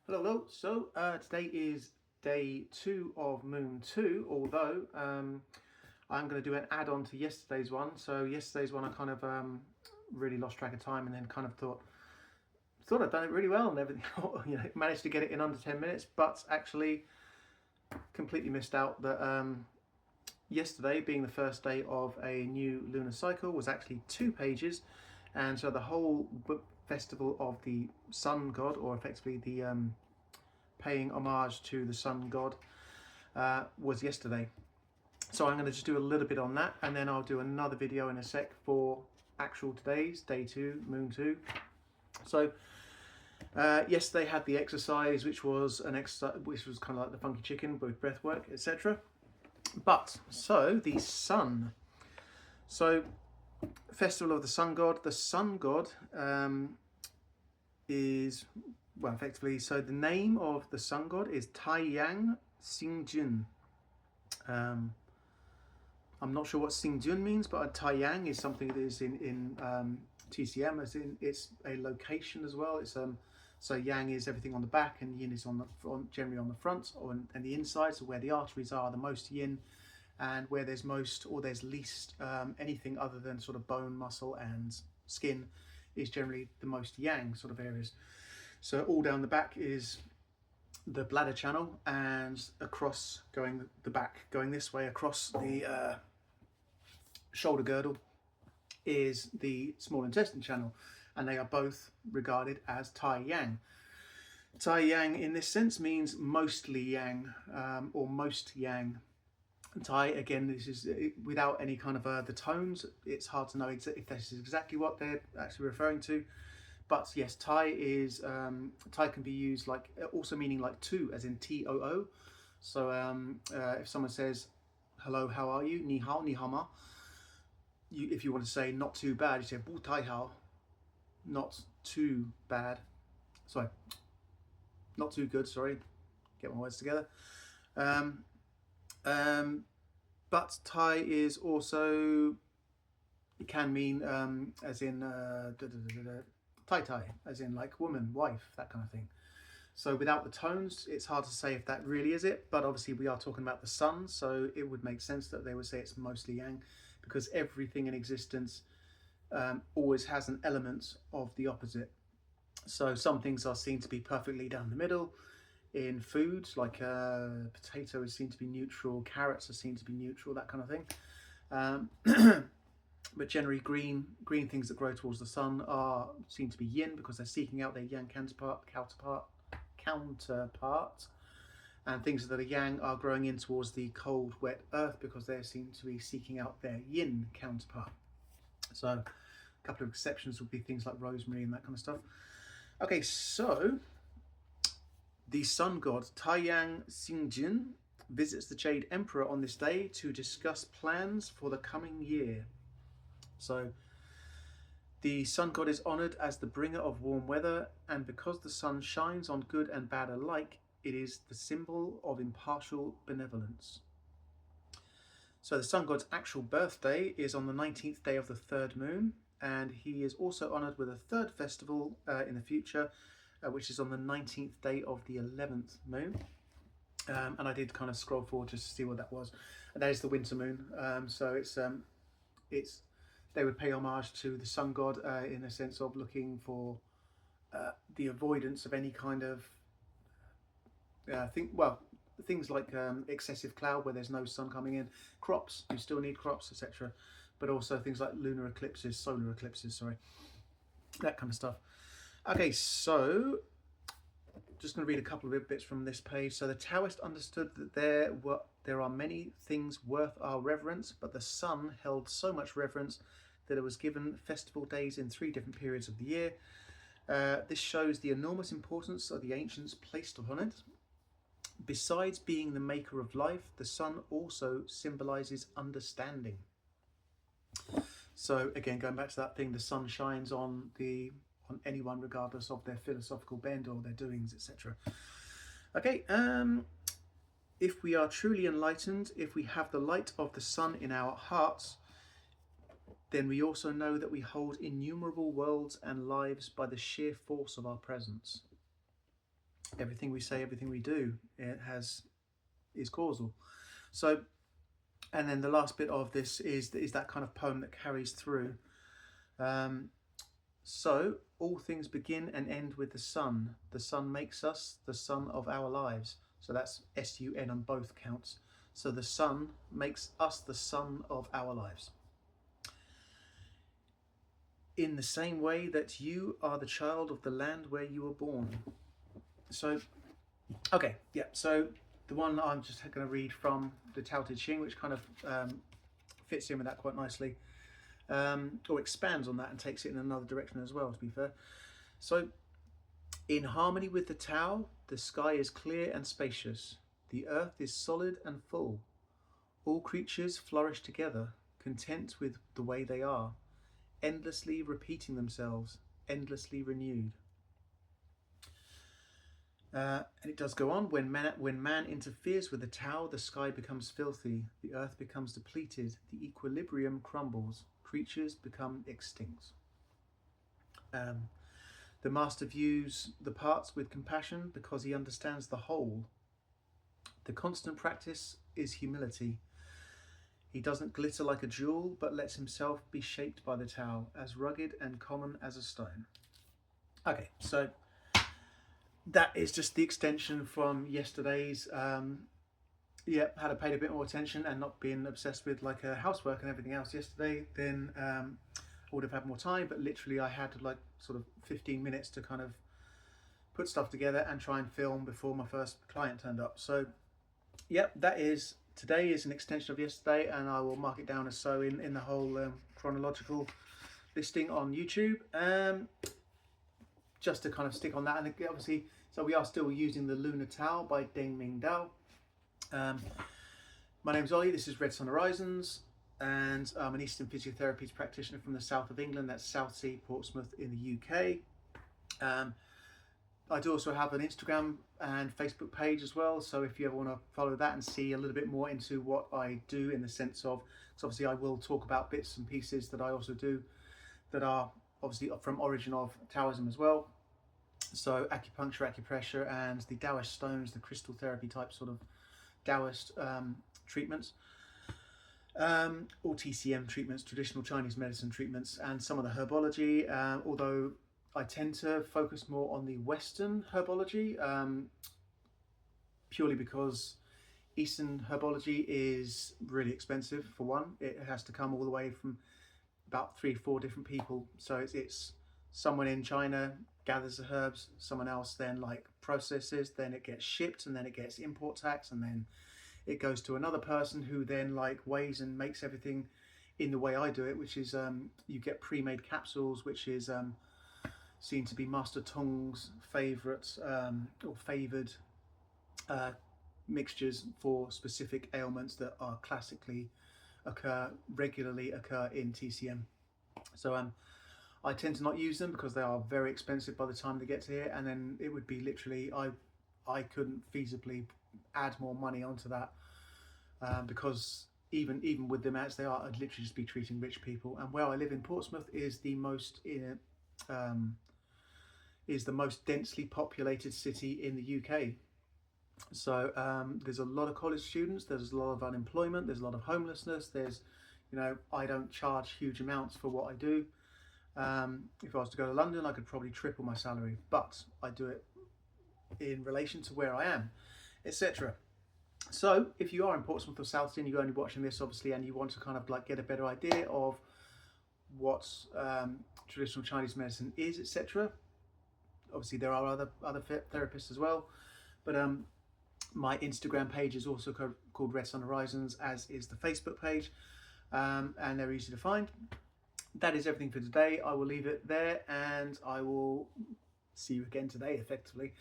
Hello, hello. So today is day 2 of Moon 2, although I'm going to do an add-on to yesterday's one. So yesterday's one I kind of really lost track of time and then kind of thought I'd done it really well and everything. Managed to get it in under 10 minutes, but actually completely missed out that yesterday, being the first day of a new lunar cycle, was actually 2 pages, and so the whole festival of the sun god, or effectively the paying homage to the sun god, was yesterday. So I'm going to just do a little bit on that, and then I'll do another video in a sec for actual today's day 2, Moon 2. So yesterday had the exercise, which was an exercise which was kind of like the funky chicken, both breath work, etc. But so the sun. So festival of the sun god. The sun god is, well, effectively, so the name of the sun god is Taiyang Xingjun. I'm not sure what Xingjun means, but Taiyang is something that is in TCM, as in it's a location as well. It's so yang is everything on the back, and yin is on the front, generally on the front and the inside. So where the arteries are, the most yin, and where there's most or there's least anything other than sort of bone, muscle, and skin is generally the most yang sort of areas. So all down the back is the bladder channel, and across going the back, going this way across the shoulder girdle is the small intestine channel, and they are both regarded as Tai Yang. Tai Yang in this sense means mostly yang, or most yang. Tai, again, this is without any kind of the tones. It's hard to know if this is exactly what they're actually referring to. But yes, Tai is Tai can be used like also meaning like two, as in TOO. So if someone says hello, how are you? Ni hao, ni hao ma. If you want to say not too bad, you say bu tai hao. Not too bad. Sorry, not too good. Sorry, get my words together. But Tai is also, it can mean as in tai tai, as in like woman, wife, that kind of thing. So without the tones, it's hard to say if that really is it, but obviously we are talking about the sun, so it would make sense that they would say it's mostly yang, because everything in existence always has an element of the opposite. So some things are seen to be perfectly down the middle. In food, like potato is seen to be neutral, carrots are seen to be neutral, that kind of thing. But generally green things that grow towards the sun are seen to be yin, because they're seeking out their yang counterpart, and things that are yang are growing in towards the cold, wet earth, because they seem to be seeking out their yin counterpart. So a couple of exceptions would be things like rosemary and that kind of stuff. Okay, so the sun god Taiyang Xingjun visits the Jade Emperor on this day to discuss plans for the coming year. So the sun god is honoured as the bringer of warm weather, and because the sun shines on good and bad alike, it is the symbol of impartial benevolence. So the sun god's actual birthday is on the 19th day of the third moon, and he is also honoured with a third festival in the future, which is on the 19th day of the 11th moon. And I did kind of scroll forward just to see what that was. And that is the winter moon. So it's they would pay homage to the sun god in a sense of looking for the avoidance of any kind of things like excessive cloud where there's no sun coming in, crops, you still need crops, etc. But also things like lunar eclipses, solar eclipses, sorry, that kind of stuff. Okay, so just going to read a couple of bits from this page. So the Taoist understood that there are many things worth our reverence, but the sun held so much reverence that it was given festival days in 3 different periods of the year. This shows the enormous importance of the ancients placed upon it. Besides being the maker of life, the sun also symbolizes understanding. So again, going back to that thing, the sun shines on anyone regardless of their philosophical bent or their doings, etc. Okay, if we are truly enlightened, if we have the light of the sun in our hearts, then we also know that we hold innumerable worlds and lives by the sheer force of our presence. Everything we say, everything we do, is causal. So, and then the last bit of this is that kind of poem that carries through. So all things begin and end with the sun. The sun makes us the sun of our lives. So that's SUN on both counts. So the sun makes us the sun of our lives. In the same way that you are the child of the land where you were born. So, okay, yeah. So the one I'm just going to read from the Tao Te Ching, which kind of fits in with that quite nicely, or expands on that and takes it in another direction as well, to be fair. So, in harmony with the Tao, the sky is clear and spacious. The earth is solid and full. All creatures flourish together, content with the way they are, endlessly repeating themselves, endlessly renewed. And it does go on. When man interferes with the Tao, the sky becomes filthy, the earth becomes depleted, the equilibrium crumbles, creatures become extinct. The master views the parts with compassion because he understands the whole. The constant practice is humility. He doesn't glitter like a jewel, but lets himself be shaped by the Tao, as rugged and common as a stone. Okay, so that is just the extension from yesterday's. Yeah, had I paid a bit more attention and not been obsessed with like housework and everything else yesterday, then I would have had more time. But literally, I had like sort of 15 minutes to kind of put stuff together and try and film before my first client turned up. So, yep, today is an extension of yesterday, and I will mark it down as so in the whole chronological listing on YouTube. Just to kind of stick on that, and obviously, so we are still using the Lunar Tao by Deng Ming Dao. My name's Ollie, this is Red Sun Horizons, and I'm an Eastern Physiotherapy practitioner from the south of England, that's Southsea, Portsmouth in the UK. I do also have an Instagram and Facebook page as well, so if you ever want to follow that and see a little bit more into what I do in the sense of, because obviously I will talk about bits and pieces that I also do that are obviously from origin of Taoism as well. So acupuncture, acupressure, and the Taoist stones, the crystal therapy type sort of Taoist treatments, or TCM treatments, traditional Chinese medicine treatments, and some of the herbology, although I tend to focus more on the Western herbology, purely because Eastern herbology is really expensive. For one, it has to come all the way from about 3-4 different people, so it's someone in China gathers the herbs, someone else then like processes, then it gets shipped, and then it gets import tax, and then it goes to another person who then like weighs and makes everything in the way I do it, which is you get pre-made capsules, which is seen to be Master Tong's favourite or favoured mixtures for specific ailments that are regularly occur in TCM. So I tend to not use them because they are very expensive by the time they get to here, and then it would be literally I couldn't feasibly add more money onto that because even with them as they are, I'd literally just be treating rich people. And where I live in Portsmouth is the most densely populated city in the UK. So there's a lot of college students, there's a lot of unemployment, there's a lot of homelessness, there's, I don't charge huge amounts for what I do. If I was to go to London, I could probably triple my salary, but I do it in relation to where I am, etc. So if you are in Portsmouth or Southsea and you're only watching this, obviously, and you want to kind of like get a better idea of what traditional Chinese medicine is, etc. Obviously, there are other therapists as well, but my Instagram page is also called Red Sun Horizons, as is the Facebook page, and they're easy to find. That is everything for today. I will leave it there, and I will see you again today, effectively.